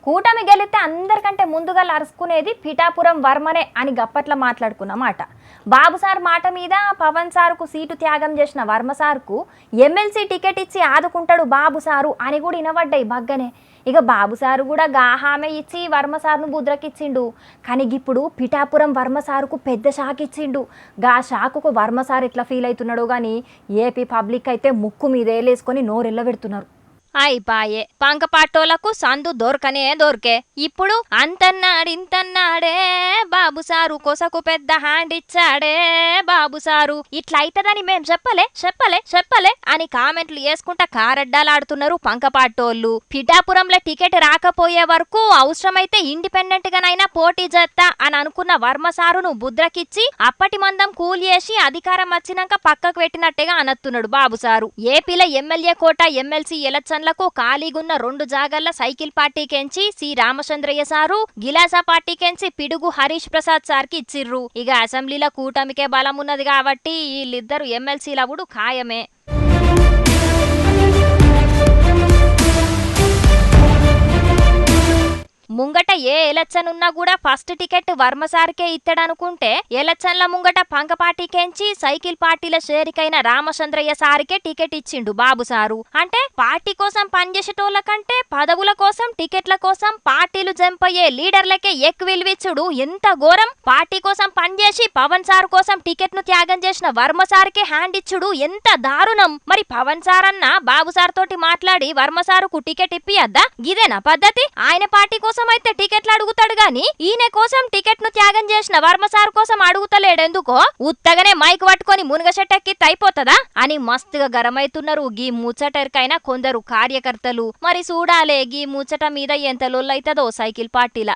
కూటమి గెలిస్తే అందరికంటే ముందుగా అరుచుకునేది పిఠాపురం వర్మనే అని గప్పట్ల మాట్లాడుకున్నమాట. బాబు సార్ మాట మీద పవన్ సార్కు సీటు త్యాగం చేసిన వర్మ సార్కు ఎమ్మెల్సీ టికెట్ ఇచ్చి ఆదుకుంటాడు బాబు సారు అని కూడా వినబడ్డాయి బగ్గనే. ఇక బాబు సారు కూడా హామీ ఇచ్చి వర్మ సార్ను బుద్రకిచ్చిండు. కానీ ఇప్పుడు పిఠాపురం వర్మ సారుకు పెద్ద షాక్ ఇచ్చిండు. షాకుకు వర్మ సార్ ఎట్లా ఫీల్ అవుతున్నాడో కానీ ఏపీ పబ్లిక్ అయితే ముక్కు మీద వేలేసుకొని నోరెళ్ళ పెడుతున్నారు. అయిపాయే పంకపాటోళ్లకు సందు దొరకనే దొరికే. ఇప్పుడు అంతన్నాడింతన్నాడే బాబు సారు కొసకు పెద్ద హ్యాండ్ ఇచ్చాడే బాబు సారు. ఇట్లా అయితదని మేం చెప్పలే చెప్పలే చెప్పలే అని కామెంట్లు వేసుకుంటా కారడ్డాలాడుతున్నారు పంకపాటోళ్ళు. పిఠాపురంలో టికెట్ రాకపోయే వరకు అవసరమైతే ఇండిపెండెంట్ గానైనా పోటీ చేస్తా అని అనుకున్న వర్మ సారును బుద్రకిచ్చి అప్పటి మందం కూల్ చేసి అధికారం వచ్చినాక పక్కకు పెట్టినట్టుగా అనత్తున్నాడు బాబు సారు. ఏపీలో ఎమ్మెల్యే కోట ఎమ్మెల్సీ ఎలక్షన్ ఖాళీగున్న 2 జాగాల సైకిల్ పార్టీకెంచి సి రామచంద్రయ్య సారు, గిలాసా పార్టీకెంచి పిడుగు హరీష్ ప్రసాద్ సార్కి ఇచ్చిర్రు. ఇక అసెంబ్లీలో కూటమికే బలం ఉన్నది కాబట్టి వీళ్ళిద్దరు ఎమ్మెల్సీలవుడు ఖాయమే. ముంగట ఏ ఎలక్షన్ ఉన్నా కూడా ఫస్ట్ టికెట్ వర్మ సార్కే ఇత్తడనుకుంటే ఎలక్షన్ల ముంగట పంక పార్టీకెంచి సైకిల్ పార్టీల షేరికైన రామచంద్రయ్య సార్కే టికెట్ ఇచ్చిండు బాబు సారు. అంటే పార్టీ కోసం పనిచేసేటోళ్ళ కంటే పదవుల కోసం టికెట్ల కోసం పార్టీలు జంపయ్యే లీడర్లకే ఎక్కువ విలువిచ్చుడు ఎంత ఘోరం. పార్టీ కోసం పనిచేసి పవన్ సార్ కోసం టికెట్ ను త్యాగం చేసిన వర్మ సార్కే హ్యాండ్ ఇచ్చుడు ఎంత దారుణం. మరి పవన్ సార్ అన్న బాబు సార్ తోటి మాట్లాడి వర్మ సారుకు టికెట్ ఇప్పియద్దా? గిదేనా పద్ధతి? ఆయన పార్టీ కోసం అయితే టికెట్లు అడుగుతాడు గాని ఈయన కోసం టికెట్ ను త్యాగం చేసిన వర్మ సార్ కోసం అడుగుతలేడెందుకో? ఉత్తగానే మైక్ పట్టుకొని మునగచెట్టెక్కి అయిపోతదా అని మస్తుగా గరమైతున్నారు గీ ముచ్చటెరకైనా కొందరు కార్యకర్తలు. మరి చూడాలే గీ ముచ్చట మీద ఎంత లొల్లైతదో సైకిల్ పార్టీల.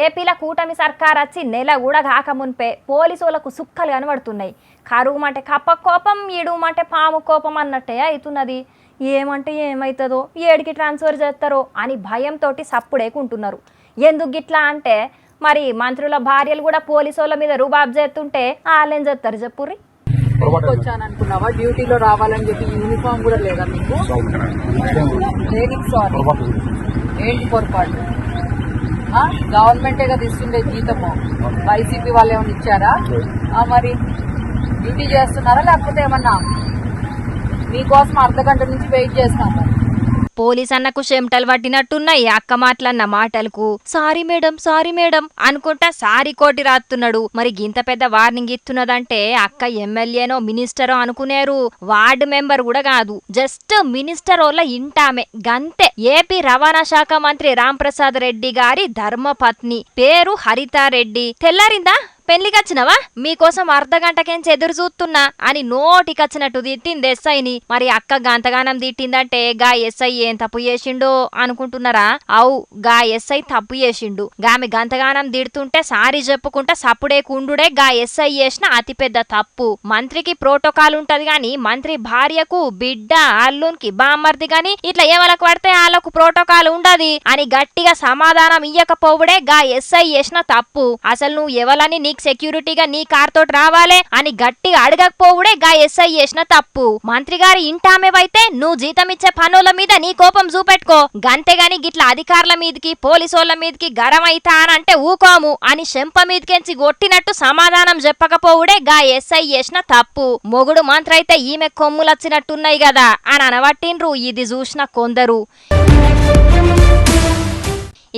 ఏపీల కూటమి సర్కార్ వచ్చి నెల కూడా కాకమున్పే పోలీసులకు సుక్కలు కనబడుతున్నాయి. కరువు అంటే కప్ప కోపం, ఈడుమంటే పాము కోపం అన్నట్టే అవుతున్నది. ఏమంటే ఏమవుతుందో, ఏడికి ట్రాన్స్ఫర్ చేస్తారో అని భయంతో సప్పుడేకుంటున్నారు. ఎందుకు గిట్లా అంటే మరి మంత్రుల భార్యలు కూడా పోలీసుల మీద రుబాబ్ చేస్తుంటే వాళ్ళేం చేస్తారు చెప్పుర్రి. వచ్చాననుకున్నావా? డ్యూటీలో రావాలని చెప్పి యూనిఫామ్ కూడా లేదా మీకు? ఏంటి పొరపాటు? గవర్నమెంటే కదా ఇస్తుండే జీతము, వైసీపీ వాళ్ళు ఏమైనా ఇచ్చారా? మరి డ్యూటీ చేస్తున్నారా లేకపోతే ఏమన్నా మీకోసం అర్ధగంట నుంచి వెయిట్ చేస్తాము. పోలీస్ అన్నకు చెమటలు పట్టినట్టున్నాయి అక్క మాటలన్న మాటలకు. సారీ మేడం అనుకుంటా సారీ కోటి రాస్తున్నాడు. మరి గింత పెద్ద వార్నింగ్ ఇస్తున్నదంటే అక్క ఎమ్మెల్యేనో మినిస్టరో అనుకునేరు. వార్డు మెంబర్ కూడా కాదు, జస్ట్ మినిస్టర్ వాళ్ళ ఇంటామే గంతే. ఏపీ రవాణా శాఖ మంత్రి రాంప్రసాద్ రెడ్డి గారి ధర్మపత్ని పేరు హరితారెడ్డి. తెల్లారిందా? పెళ్లికొచ్చినవా? మీకోసం అర్ధగంటకేంచి ఎదురు చూస్తున్నా అని నోటికొచ్చినట్టు తిట్టింది ఎస్ఐని. మరి అక్క గంతగానం తిట్టిందంటే గా ఎస్ఐ ఏం తప్పు చేసిండో అనుకుంటున్నారా? అవు, గా ఎస్ఐ తప్పు చేసిండు. గామె గంతగానం తిడుతుంటే సారీ చెప్పుకుంటా సప్పుడే కుండుడే గా ఎస్ఐ చేసిన అతిపెద్ద తప్పు. మంత్రికి ప్రోటోకాల్ ఉంటది గాని మంత్రి భార్యకు, బిడ్డ, అల్లునికి, బామ్మర్ది గాని ఇట్లా ఏమలకు పడితే వాళ్ళకు ప్రోటోకాల్ ఉండది అని గట్టిగా సమాధానం ఇయ్యకపోవుడే గా ఎస్ఐ చేసిన తప్పు. అసలు నువ్వు ఎవలని నీకు సెక్యూరిటీగా నీ కార్ తోటి రావాలే అని గట్టిగా అడగకపోవుడే గా ఎస్ఐ చేసిన తప్పు. మంత్రి గారి ఇంటామేవైతే నువ్వు జీతం ఇచ్చే పనుల మీద నీ కోపం చూపెట్టుకో, గంతేగాని గిట్ల అధికారుల మీదకి పోలీసోళ్ల మీదకి గరం అయితా అంటే ఊకోము అని చెంప మీదకెంచి కొట్టినట్టు సమాధానం చెప్పకపోవుడే గా ఎస్ఐ చేసిన తప్పు. మొగుడు మంత్రి అయితే ఈమె కొమ్ములొచ్చినట్టున్నాయి కదా అని అనబట్టిండ్రు ఇది చూసిన కొందరు.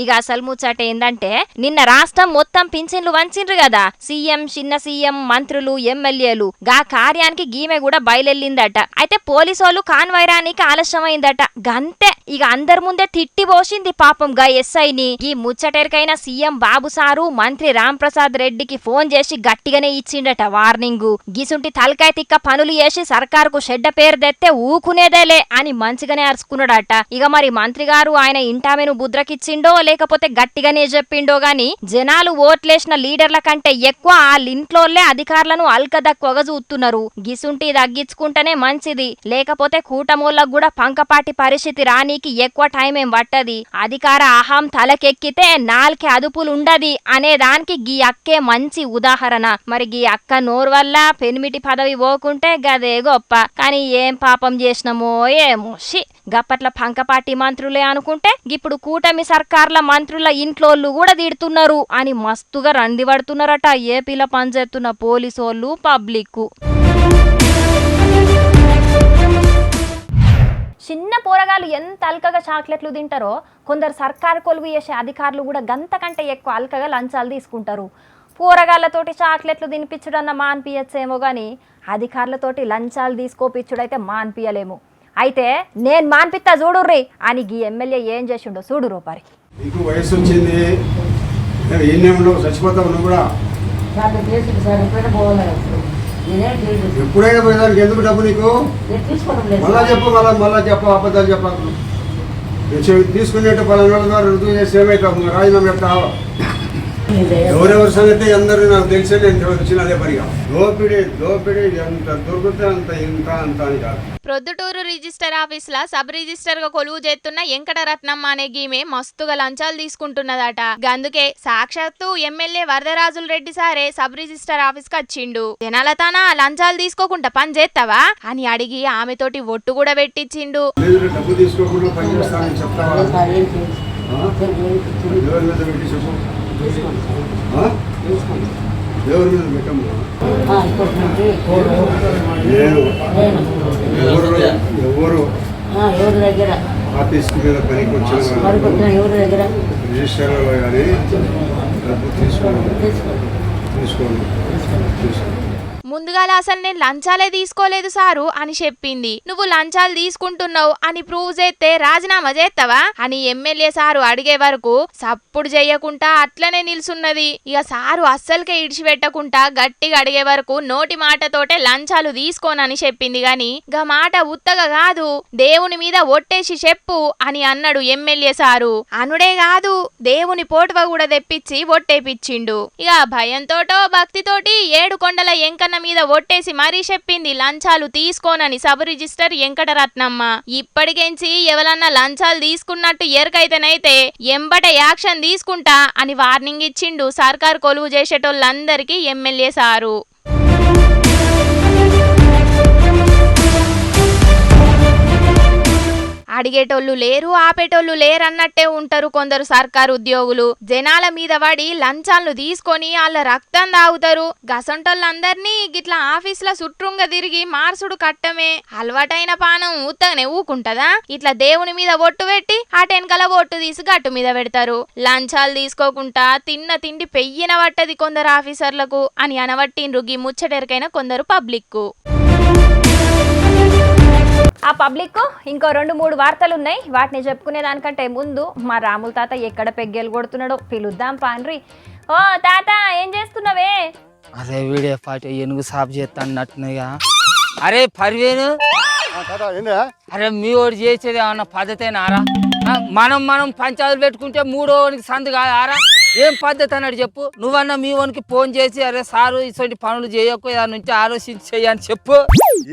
ఇక అసలు ముచ్చట ఏందంటే నిన్న రాష్ట్రం మొత్తం పింఛన్లు వంచిండ్రు కదా. సీఎం, చిన్న సీఎం, మంత్రులు, ఎమ్మెల్యేలు గా కార్యానికి గీమె కూడా బయలెళ్ళిందట. అయితే పోలీసోళ్ళు కాన్వైరానికి ఆలస్యమైందట గంతే. ఇక అందరి ముందే తిట్టి పోసింది పాపం గా ఎస్ఐని. ఈ ముచ్చటెరకైన సీఎం బాబు సారు మంత్రి రాంప్రసాద్ రెడ్డికి ఫోన్ చేసి గట్టిగానే ఇచ్చిండట వార్నింగ్. గిసుంటి తలకాయ తిక్క పనులు చేసి సర్కారుకు చెడ్డ పేరు తెస్తే ఊకునేదేలే అని మంచిగానే అరుచుకున్నాడట. ఇక మరి మంత్రి గారు ఆయన ఇంటామెను బుద్రకిచ్చిండో లేకపోతే గట్టిగానే చెప్పిండో గాని జనాలు ఓట్లేసిన లీడర్ల కంటే ఎక్కువ ఇంట్లోనే అధికారులను అల్కదక్కువగా చూస్తున్నారు. గిసుంటి తగ్గించుకుంటేనే మంచిది, లేకపోతే కూటమోళ్ళకు కూడా పంకపాటి పరిస్థితి రానీకి ఎక్కువ టైం ఏం పట్టది. అధికార అహం తలకెక్కితే నాలుకే అదుపులు ఉండది అనే దానికి గీ అక్కే మంచి ఉదాహరణ. మరి గీ అక్క నోరు వల్ల పెనిమిటి పదవి పోకుంటే గదే గొప్ప. కానీ ఏం పాపం చేసినామో ఏమో గప్పట్ల పంకపాటి మంత్రులే అనుకుంటే ఇప్పుడు కూటమి సర్కార్ల మంత్రుల ఇంట్లోళ్ళు కూడా తిడుతున్నారు అని మస్తుగా రంది పడుతున్నారట ఏపీలో పనిచేస్తున్న పోలీసోళ్ళు పబ్లిక్. చిన్న పోరగాళ్ళు ఎంత అల్కగా చాక్లెట్లు తింటారో కొందరు సర్కారు కొలువు చేసే అధికారులు కూడా గంత కంటే ఎక్కువ అల్కగా లంచాలు తీసుకుంటారు. పోరగాళ్ళతోటి చాక్లెట్లు తినిపించుడన్న మాన్పియచ్చేమో కానీ అధికారులతోటి లంచాలు తీసుకోపిచ్చుడైతే మాన్పియలేము. అయితే నేను మాన్పిత్తా చూడుర్రి అని ఈ ఎమ్మెల్యే ఏం చేసిండో చూడు రూపారి. నీకు వయసు వచ్చింది, ఎన్నే ఉండవు, చచ్చిపోతావు నువ్వు కూడా. ఎప్పుడైనా పోయేదానికి ఎందుకు డబ్బు నీకు? మళ్ళా చెప్పు అబద్ధాలు చెప్పాలి. తీసుకునేట్టు పలానా ద్వారా రుజువు చేసి ఏమైతావు, రాజీనామా చెప్తావు. ఎవరెవరి సంగతి అందరూ నాకు తెలిసే నేను వచ్చిన అదే పనిగా. దోపిడీ ఎంత దొరికితే అంత ఇంత అంత అని కాదు. ప్రొద్దుటూరు రిజిస్టర్ ఆఫీస్ లా సబ్ రిజిస్టర్ గా కొలువు చేస్తున్న వెంకటరత్నమ్మ అనే గీమే మస్తుగా లంచాలు తీసుకుంటున్నదట. అందుకే సాక్షాత్తు ఎమ్మెల్యే వరదరాజుల రెడ్డి సారే సబ్ రిజిస్టర్ ఆఫీస్ కి వచ్చిండు. జనాల తానా లంచాలు తీసుకోకుండా పని చేస్తావా అని అడిగి ఆమెతోటి ఒట్టు కూడా పెట్టించిండు. డబ్బు తీసుకోకుండా పని చేస్తానని చెప్తావా? దేవుడి మీద పెట్టము. ఎవరు దగ్గర ఆఫీస్ మీద పనికి వచ్చిన రిజిస్టర్ కానీ డబ్బు తీసుకోండి. ముందుగాల అసలు నేను లంచాలే తీసుకోలేదు సారు అని చెప్పింది. నువ్వు లంచాలు తీసుకుంటున్నావు అని ప్రూవ్ చేస్తే రాజీనామా చేస్తావా అని ఎమ్మెల్యే సారు అడిగే వరకు సప్పుడు చెయ్యకుండా అట్లనే నిల్సున్నది. ఇక సారు అస్సలకే ఇడిచిపెట్టకుండా గట్టిగా అడిగే వరకు నోటి మాటతోటే లంచాలు తీసుకోనని చెప్పింది. గాని గా మాట ఉత్తగా కాదు, దేవుని మీద ఒట్టేసి చెప్పు అని అన్నాడు ఎమ్మెల్యే సారు. అనుడే కాదు, దేవుని పోటువ కూడా తెప్పించి ఒట్టేపిచ్చిండు. ఇక భయంతోటో భక్తితోటి 7 కొండల ఎంకన్న మీద ఒట్టేసి మరీ చెప్పింది లంచాలు తీసుకోనని సబ్ రిజిస్టర్ వెంకటరత్నమ్మ. ఇప్పటికెంచి ఎవరన్నా లంచాలు తీసుకున్నట్టు ఎరకైతేనైతే ఎంబట యాక్షన్ తీసుకుంటా అని వార్నింగ్ ఇచ్చిండు సర్కార్ కొలువు చేసేటోళ్ళందరికీ ఎమ్మెల్యే సారు. అడిగేటోళ్ళు లేరు, ఆపేటోళ్ళు లేరన్నట్టే ఉంటారు కొందరు సర్కారు ఉద్యోగులు. జనాల మీద పడి లంచాలను తీసుకొని వాళ్ళ రక్తం తాగుతారు. గసంటోళ్ళందరినీ గిట్లా ఆఫీసుల చుట్రుంగా తిరిగి మార్సుడు కట్టమే. అలవాటైన పానం ఉత్తగానే ఊకుంటదా? ఇట్లా దేవుని మీద ఒట్టు పెట్టి అటెనకల ఒట్టు తీసి గట్టు మీద పెడతారు. లంచాలు తీసుకోకుండా తిన్న తిండి పెయ్యిన పట్టది కొందరు ఆఫీసర్లకు అని అనవట్టిండ్రు గీ ముచ్చటెరకైన కొందరు పబ్లిక్. ఆ పబ్లిక్ ఇంకో 2-3 వార్తలు ఉన్నాయి, వాటిని చెప్పుకునే దానికంటే ముందు మా రాముల తాత ఎక్కడ పెగ్గేలు కొడుతున్నాడో పిలుద్దాం పాన్రి. ఓ తాత ఏం చేస్తున్నావే? అరే వీడియో పాటి ఎనుగు సాపు చేస్తానట్టుగా. అరే పర్వేను, అరే మీ ఓడి చేసేది ఏమన్నా పద్ధతేనారా? మనం పంచాయతీలు పెట్టుకుంటే 3ఓనికి సందు కాదారా? ఏం పద్ధతి అన్నాడు చెప్పు. నువ్వన్నా మీ ఓనికి ఫోన్ చేసి అరే సారు ఇటువంటి పనులు చేయకు దాని నుంచి ఆలోచించి చెయ్యని చెప్పు.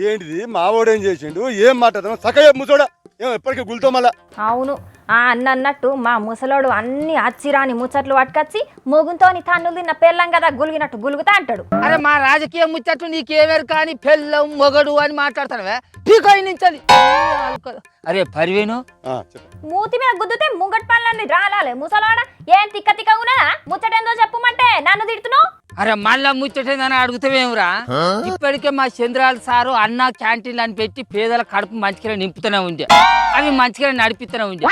ఏంటిది మావోడేం చేసిండు? ఏం మాట్లాడతాను చక్కగా ముసోడా ఏం ఎప్పటికీ గుల్తో మళ్ళా. అవును, అన్నట్టు మా ముసలోడు అన్ని అచ్చిరాని ముచ్చట్లు పట్టుకొచ్చి మొగుంతోని తన్నులు తిన్న పెళ్ళం కదా గులిగినట్టు గులుగుతా అంటాడు. అరే మా రాజకీయ ముచ్చట్లు నీకేమేరు కానీ పెళ్ళం మొగడు అని మాట్లాడతానవే పీకాయి నుంచి. అరే పర్వేను, మూతి మీద గుద్దుతే ముంగటి పనులన్నీ రాలాలే ముసలోడ. ఏం తిక్క తిక్క ఉన్నదా? ముచ్చటేందో చెప్పమంటే నన్ను తిడుతున్నావు. అరే మళ్ళా ముచ్చటేందని అడుగుతావేమురా? ఇప్పటికే మా చంద్రాల సారు అన్న క్యాంటీన్లు అని పెట్టి పేదల కడుపు మంచిగా నింపుతూనే ఉంది, అవి మంచిగా నడిపిస్తూనే ఉంది.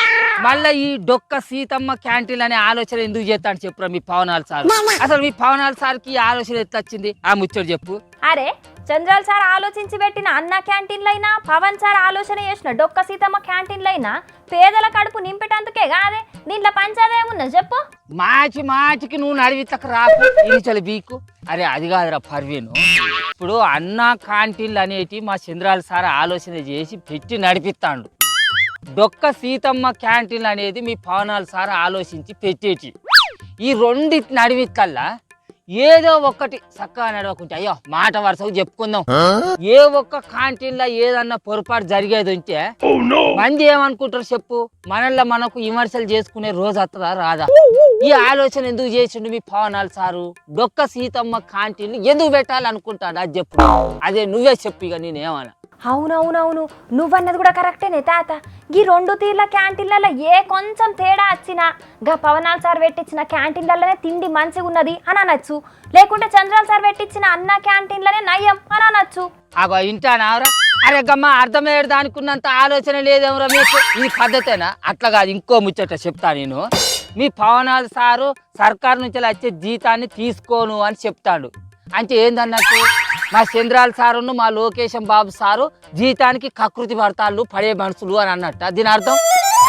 మళ్ళీ ఈ డొక్క సీతమ్మ క్యాంటీన్ అనే ఆలోచన ఎందుకు చేస్తాను చెప్పురా మీ పవనాల సార్? అసలు మీ పవనాల సార్కి ఈ ఆలోచన ఎట్లా వచ్చింది? ఆ ముచ్చట చెప్పు. అరే చంద్రాల సార్ ఆలోచించి పెట్టిన అన్న క్యాంటీన్లైనా, పవన్ సార్ ఆలోచన చేసిన డొక్క సీతమ్మ క్యాంటీన్లైనా పేదల కడుపు నింపేటందుకే కాదే. దీంట్లో పంచాదేమున్నా చెప్పు. మాటికి నువ్వు నడివితకు రాకు ఇనిచలు బీకు. అరే అది కాదురా పర్వీను, ఇప్పుడు అన్న క్యాంటీన్లు అనేటి మా చంద్రాల సార్ ఆలోచన చేసి పెట్టి నడిపిస్తాడు. డొక్క సీతమ్మ క్యాంటీన్ అనేది మీ పవనాలు సార్ ఆలోచించి పెట్టేటి. ఈ రెండిటి నడిమికల్లా ఏదో ఒక్కటి చక్కగా నడవకుంటే అయ్యో మాట వరుసకు చెప్పుకుందాం. ఏ ఒక్క క్యాంటీన్ లో ఏదన్నా పొరపాటు జరిగేది ఉంటే మంది ఏమనుకుంటారు చెప్పు? మనల్లో మనకు విమర్శలు చేసుకునే రోజు వస్తుందా రాదా? ఈ ఆలోచన ఎందుకు చేసిండు మీ పవనాలు సారు? డొక్క సీతమ్మ క్యాంటీన్ ఎందుకు పెట్టాలనుకుంటాడు అది చెప్పు. అదే నువ్వే చెప్పు, ఇక నేనేమన్నా. అవునవునవును, నువ్వన్నది కూడా కరెక్టేనే తాత. ఈ 2 తీర్ల క్యాంటీన్లలో ఏ కొంచెం తేడా వచ్చినా గా పవనాల్ సార్ పెట్టించిన క్యాంటీన్లలోనే తిండి మంచిగా ఉన్నది అని అనొచ్చు, లేకుంటే చంద్రాల్ సార్ పెట్టించిన అన్న క్యాంటీన్లనే నయ్యం అని అనొచ్చు. అగో ఇంటానావరా? అరే గమ్మ అర్థమయ్యేది అనుకున్నంత ఆలోచన లేదేమరా మీకు? ఈ పద్ధతేనా? అట్లా కాదు, ఇంకో ముచ్చట చెప్తా నేను. మీ పవనాల్ సారు సర్కారు నుంచి వచ్చే జీతాన్ని తీసుకోను అని చెప్తాడు. అంటే ఏందన్నట్టు మా చంద్రాల సారును మా లోకేశం బాబు సారు జీతానికి కకృతి పడతాళ్ళు, పడే మనుషులు అని అన్నట్ట. దీని అర్థం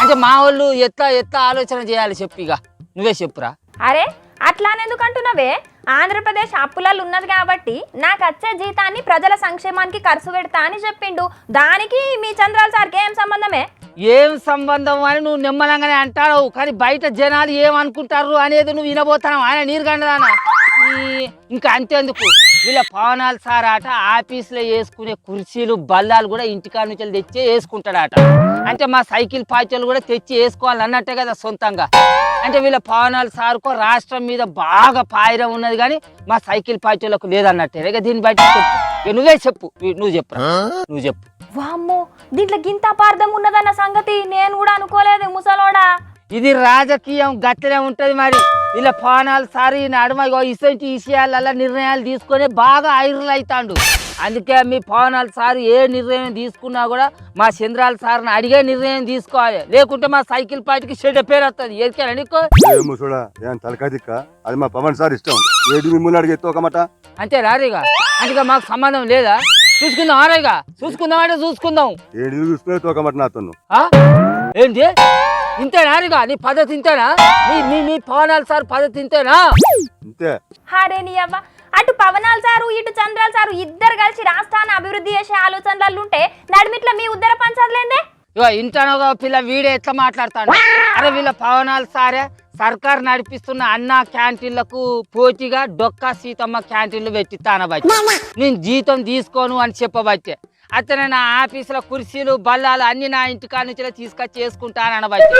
అంటే మా వాళ్ళు ఎట్లా ఆలోచన చేయాలి చెప్పు, ఇక నువ్వే చెప్పురా. అరే అట్లానెందుకు అంటున్నావే? ఆంధ్రప్రదేశ్ అప్పులలో ఉన్నది కాబట్టి నాకు వచ్చే జీతాన్ని ప్రజల సంక్షేమానికి ఖర్చు పెడతా అని చెప్పిండు. దానికి మీ చంద్రాల సార్కి ఏం సంబంధమే? ఏం సంబంధం అని నువ్వు నిమ్మలంగానే అంటావు, కానీ బయట జనాలు ఏమనుకుంటారు అనేది నువ్వు వినబోతున్నావు. ఆయన నీరు గండదానా? ఇంకా అంతేందుకు, వీళ్ళ పవనాలు సార్ ఆట ఆఫీసులో వేసుకునే కుర్చీలు బల్లాలు కూడా ఇంటికాడ నుంచి తెచ్చి వేసుకుంటాడట. అంటే మా సైకిల్ పార్టీలు కూడా తెచ్చి వేసుకోవాలి అన్నట్టే కదా సొంతంగా. అంటే వీళ్ళ పవనాలు సార్కో రాష్ట్రం మీద బాగా పాయిరం ఉన్నది, కానీ మా సైకిల్ పార్టీలకు లేదన్నట్టే. ఇక దీన్ని బట్టి చెప్పు, నువ్వే చెప్పు, నువ్వు చెప్పు, నువ్వు చెప్పు. వామ్మో, దీంట్లో గింత అపార్థం ఉన్నదన్న సంగతి నేను కూడా అనుకోలేదు ముసలోడా. ఇది రాజకీయం గట్లనే ఉంటది మరి. వీళ్ళ పవనాలు సార్ ఈ నడుమ ఇసంటి విషయాలలో నిర్ణయాలు తీసుకొని బాగా ఐర్లు అవుతాడు. అందుకే మీ పవనాలు సార్ ఏ నిర్ణయం తీసుకున్నా కూడా మా చంద్రాల సార్ని అడిగే నిర్ణయం తీసుకోవాలి, లేకుంటే మా సైకిల్ పార్టీకి చెడ్డ పేరు వస్తుంది. ఎరికేనా నీకు? చూడా ఏం తలకాదిక్క, అది మా పవన్ సార్ ఇష్టం. ఏది మిమ్మల్ని అడిగి ఎత్తుకోకమాట అంతే రారిగా. అందుకే మాకు సంబంధం లేదా? చూసుకుందాం ఆరేగా, చూసుకుందాం అంటే చూసుకుందాం. ఏడు చూసుకునే తోకమాట నాతో. ఏంటి ఇంతేనా రిగా? నీ పద్ధతి ఇంతేనా? మీ పవనాలు సార్ పద్ధతి ఇంతేనా? అంతే. అరే నీ అవ్వ, అటు పవనాల్ సారు ఇటు చంద్రాల్ సారు ఇద్దరు కలిసి రాష్ట్రాన్ని అభివృద్ధి చేసే ఆలోచనలు ఉంటే నడిమిట్ల మీ ఉద్దర పంచలేందే? ఇంటనోగా పిల్ల వీడే ఎట్లా మాట్లాడతాడు? అరే వీళ్ళ పవనాలు సారే సర్కారు నడిపిస్తున్న అన్న క్యాంటీన్లకు పోటీగా డొక్కా సీతమ్మ క్యాంటీన్లు పెట్టిస్తానబట్టి నేను జీతం తీసుకోను అని చెప్పబట్టే అతనే నా ఆఫీసులో కుర్చీలు బల్లాలు అన్ని నా ఇంటికా నుంచి తీసుకొచ్చి చేసుకుంటాను అనబట్టి.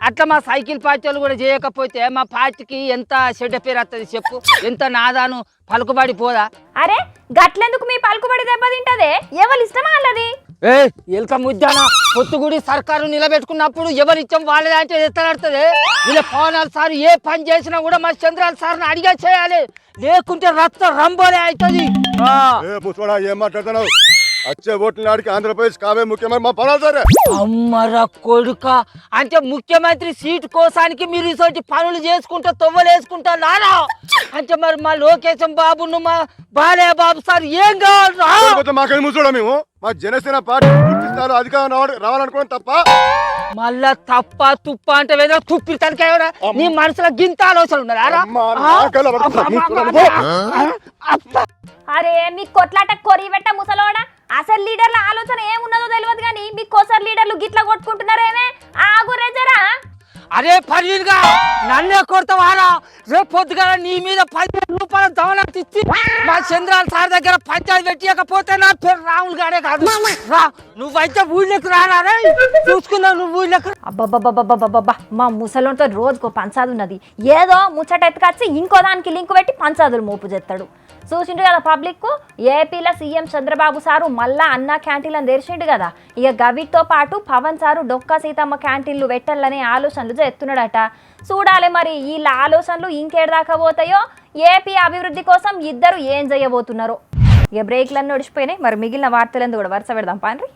అట్లా మా సైకిల్ పార్టీలు కూడా చేయకపోతే మా పార్టీకి ఎంత చెడ్డ పేరు వస్తుంది చెప్పు? ఎంత నాదాను పలుకుబడి పోదా? అరే గట్లెందుకు మీ పలుకుబడి దెబ్బతింటదే? ఎవరి ఇష్టమా అన్నది? ఎల్క ముద్దానా పొత్తుగుడి సర్కారు నిలబెట్టుకున్నప్పుడు ఎవరిచ్చం వాళ్ళదే అంటే ఎత్తనడుతుంది. వీళ్ళ పవనాలు సార్ ఏ పని చేసినా కూడా మా చంద్రాల సార్ని అడిగా చేయాలి, లేకుంటే రక్త రంబోలే అవుతుంది. ఏం మాట్లాడుతున్నావు? వచ్చే ఓట్ల నాడికి ఆంధ్రప్రదేశ్ కావే ముఖ్యమంత్రి మా పవనాలు సార్. అమ్మర కొడుక, అంటే ముఖ్యమంత్రి సీటు కోసానికి మీరు ఇటువంటి పనులు చేసుకుంటా తొవ్వలేసుకుంటా నానా? అంటే మరి మా లోకేశం బాబును మా బాలయ్య బాబు సార్ ఏం కావాలి? మాకేం ముసడా? మేము మా జనసేన పార్టీ పూర్తి స్థాయిలో అధికారం రావాలనుకోవడం తప్ప మళ్ళా తప్ప తుప్ప అంటే వేదో తుప్పి తనకేవరా? నీ మనసులో గింత ఆలోచన ఉన్నదా? అరే మీ కొట్లాట కొరి పెట్ట ముసలోడా, అసలు లీడర్ల ఆలోచన ఏమున్నదో తెలియదు కానీ మీ కోసర్ లీడర్లు గిట్ల కొట్టుకుంటున్నారేమే? ఆగురే జరా. అరే పర్వీన్గా నన్నే కొడతావారా? రేపు పొద్దుగా నీ మీద 10,000 రూపాయల దవలతి ఇచ్చి మా చంద్రాల సార్ దగ్గర పంచాయతీ పెట్టియకపోతే నా పేరు రాహుల్ గాడే కాదు. రా నువ్వైతే ఊళ్ళకి రారా, చూసుకుందావు నువ్వు ఊళ్ళకి. అబ్బబ్బబ్బబ్బబ్బబ్బా, మా ముసలితో రోజుకో పంచాదు ఉన్నది. ఏదో ముచ్చట ఎత్తుకొచ్చి ఇంకో దానికి లింకు పెట్టి పంచాదులు మోపు చేస్తాడు. చూసిండు కదా పబ్లిక్, ఏపీలో సీఎం చంద్రబాబు సారు మళ్ళా అన్న క్యాంటీన్లను తెరిచిండు కదా. ఇక గవితో పాటు పవన్ సారు డొక్కా సీతమ్మ క్యాంటీన్లు పెట్టాలనే ఆలోచనలు చేస్తున్నాడట. చూడాలి మరి వీళ్ళ ఆలోచనలు ఇంకేదాకా పోతాయో, ఏపీ అభివృద్ధి కోసం ఇద్దరు ఏం చేయబోతున్నారో. ఇక బ్రేక్లన్నీ నడిచిపోయినాయి, మరి మిగిలిన వార్తలందు కూడా వరుస పెడదాం పాన్రి.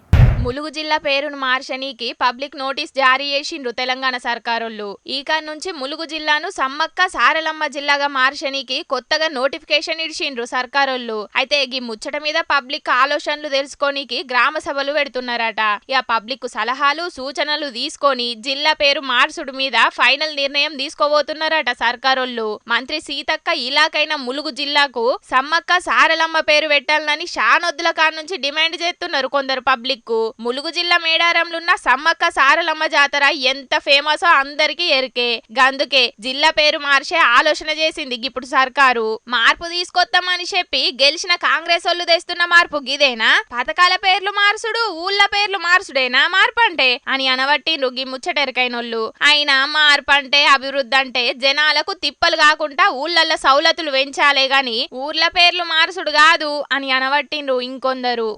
ములుగు జిల్లా పేరును మార్చనీకి పబ్లిక్ నోటీస్ జారీ చేసిండ్రు తెలంగాణ సర్కారోళ్ళు. ఈక నుంచి ములుగు జిల్లాను సమ్మక్క సారలమ్మ జిల్లాగా మార్చనీకి కొత్తగా నోటిఫికేషన్ ఇచ్చిండ్రు సర్కారోళ్ళు. అయితే ఈ ముచ్చట మీద పబ్లిక్ ఆలోచనలు తెలుసుకోనికి గ్రామ సభలు పెడుతున్నారట. ఇక పబ్లిక్ సలహాలు సూచనలు తీసుకొని జిల్లా పేరు మార్చుడు మీద ఫైనల్ నిర్ణయం తీసుకోబోతున్నారట సర్కారోళ్ళు. మంత్రి సీతక్క ఇలాకైన ములుగు జిల్లాకు సమ్మక్క సారలమ్మ పేరు పెట్టాలని షానొద్దుల కాడ నుంచి డిమాండ్ చేస్తున్నారు కొందరు పబ్లిక్. ములుగు జిల్లా మేడారంలున్న సమ్మక్క సారలమ్మ జాతర ఎంత ఫేమసో అందరికీ ఎరికే. గందుకే జిల్లా పేరు మార్చే ఆలోచన చేసింది ఇప్పుడు సర్కారు. మార్పు తీసుకొస్తామని చెప్పి గెలిచిన కాంగ్రెస్ వాళ్ళు తెస్తున్న మార్పు గిదేనా? పథకాల పేర్లు మార్చుడు, ఊళ్ళ పేర్లు మార్చుడేనా మార్పు అంటే అని అనబట్టిండ్రు గి ముచ్చటెరకైనోళ్ళు. అయినా మార్పు అంటే అభివృద్ధి అంటే జనాలకు తిప్పలు కాకుండా ఊళ్ళల్లో సౌలతులు పెంచాలే గాని ఊర్ల పేర్లు మార్చుడు కాదు అని అనబట్టిండ్రు ఇంకొందరు.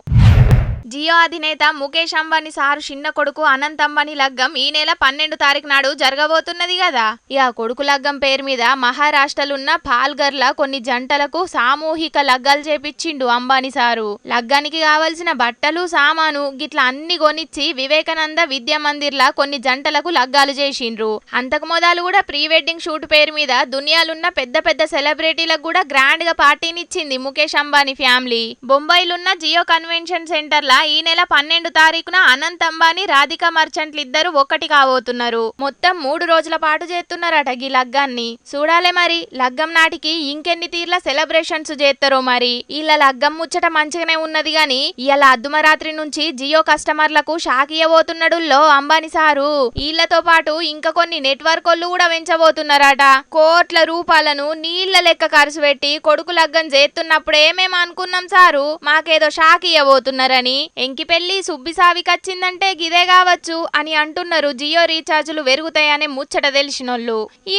జియో అధినేత ముఖేష్ అంబానీ సారు చిన్న కొడుకు అనంత్ అంబానీ లగ్గం ఈ నెల 12 తారీఖు నాడు జరగబోతున్నది కదా. ఇక కొడుకు లగ్గం పేరు మీద మహారాష్ట్రలున్న పాల్గర్ల కొన్ని జంటలకు సామూహిక లగ్గాలు చేపించిండు అంబానీ సారు. లగ్గానికి కావలసిన బట్టలు సామాను గిట్ల అన్ని కొనిచ్చి వివేకానంద విద్యా మందిర్లా కొన్ని జంటలకు లగ్గాలు చేసిండ్రు. అంతకు మొదలు కూడా ప్రీ వెడ్డింగ్ షూట్ పేరు మీద దునియాలున్న పెద్ద పెద్ద సెలబ్రిటీలకు కూడా గ్రాండ్ గా పార్టీనిచ్చింది ముఖేష్ అంబానీ ఫ్యామిలీ. బొంబాయిలున్న జియో కన్వెన్షన్ సెంటర్ ఈ నెల 12 తారీఖున అనంత్ అంబానీ రాధికా మర్చెంట్లు ఇద్దరు ఒక్కటి కాబోతున్నారు. మొత్తం 3 రోజుల పాటు చేస్తున్నారట ఈ లగ్గాన్ని. చూడాలే మరి లగ్గం నాటికి ఇంకెన్ని తీర్ల సెలబ్రేషన్స్ చేస్తారో మరి. ఇలా లగ్గం ముచ్చట మంచిగానే ఉన్నది గాని ఇలా అర్ధరాత్రి నుంచి జియో కస్టమర్లకు షాక్ ఇవ్వబోతున్నాడుల్లో అంబానీ సారు. వీళ్లతో పాటు ఇంకా కొన్ని నెట్వర్క్ వాళ్ళు కూడా పెంచబోతున్నారట. కోట్ల రూపాయలను నీళ్ల లెక్క ఖర్చు పెట్టి కొడుకు లగ్గం చేస్తున్నప్పుడే మేము అనుకున్నాం సారు మాకేదో షాక్ ఇవ్వబోతున్నారని. ఎంకి పెళ్లి సుబ్బిసావికచ్చిందంటే గిదే కావచ్చు అని అంటున్నారు జియో రీఛార్జులు పెరుగుతాయనే ముచ్చట తెలిసినోళ్ళు.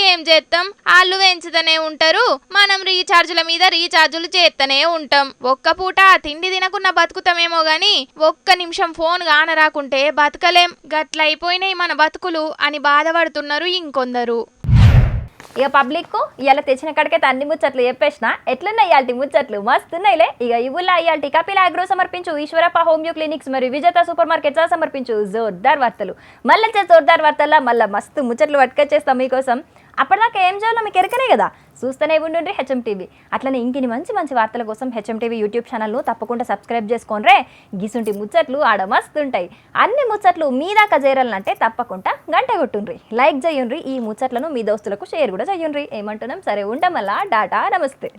ఏం చేస్తాం వాళ్ళు పెంచుతూనే ఉంటారు, మనం రీఛార్జుల మీద రీఛార్జులు చేస్తూనే ఉంటాం. ఒక్క పూట తిండి తినకున్న బతుకుతామేమో గాని ఒక్క నిమిషం ఫోన్ కానరాకుంటే బతకలేం. గట్లయిపోయినాయి మన బతుకులు అని బాధపడుతున్నారు ఇంకొందరు. ఇక పబ్లిక్ ఇలా తెచ్చిన కాడికైతే అన్ని ముచ్చట్లు చెప్పేసిన. ఎట్లున్నాయి ఇయాల్టి ముచ్చట్లు? మస్తున్నాయిలే. ఇక ఇవుల్లా ఇయాల్టి కపిల్ అగ్రో సమర్పించు ఈశ్వరప్ప హోమియో క్లినిక్స్ మరియు విజేత సూపర్ మార్కెట్స్ సమర్పించు జోర్దార్ వార్తలు. మళ్ళీ వచ్చే జోర్దార్ వార్తల్లో మళ్ళీ మస్తు ముచ్చట్లు పట్టుకొచ్చేస్తాం మీకోసం. అప్పటిదాకా ఏం చేయాలో మీకు ఎరకనే కదా, చూస్తూనే ఉండండి హెచ్ఎం టీవీ. అట్లనే ఇంకిని మంచి మంచి వార్తల కోసం హెచ్ఎం టీవీ యూట్యూబ్ ఛానల్ను తప్పకుండా సబ్స్క్రైబ్ చేసుకోండి. గిసుంటి ముచ్చట్లు ఆడ మస్తుంటాయి. అన్ని ముచ్చట్లు మీ దాకా చేరాలంటే తప్పకుండా గంట కొట్టుండ్రి, లైక్ చేయండి. ఈ ముచ్చట్లను మీ దోస్తులకు షేర్ కూడా చేయండి. ఏమంటున్నాం? సరే ఉంటాం. మళ్ళా డాటా, నమస్తే.